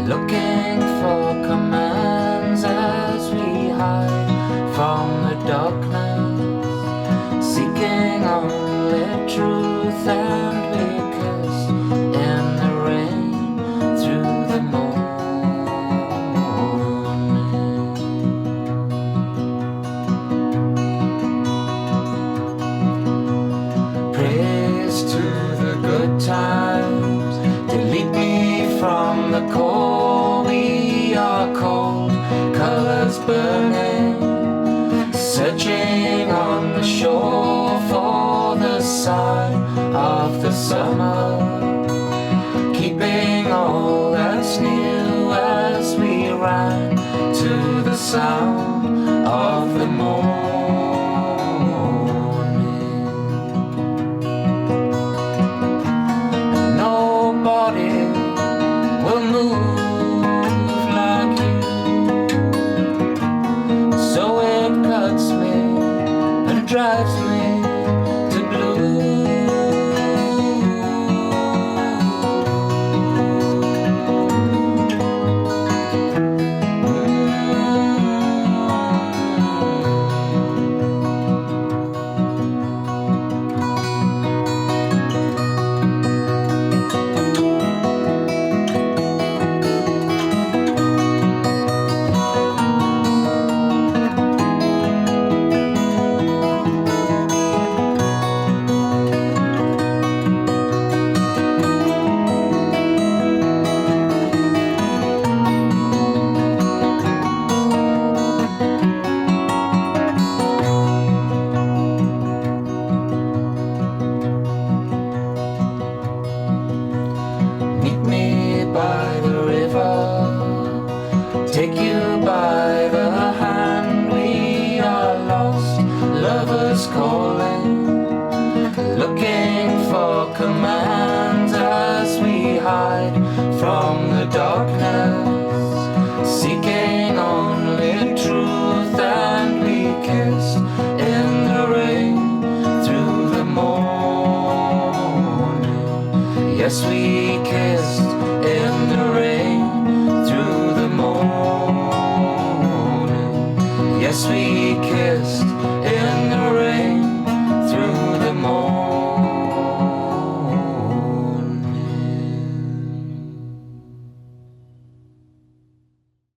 looking for commands as we hide from the darkness, seeking only truth, and we kiss in the rain through the morning. Praise to the good times, delete me from the core. We are cold, colors burning, searching on the shore for the sign of the summer, keeping all that's new as we ran to the sound of the morning. And nobody will move like you, so it cuts me and drives me to blue. Meet me by the river, take you by the hand. We are lost, lovers calling, looking for commands as we hide from the darkness, seeking only truth, and we kissed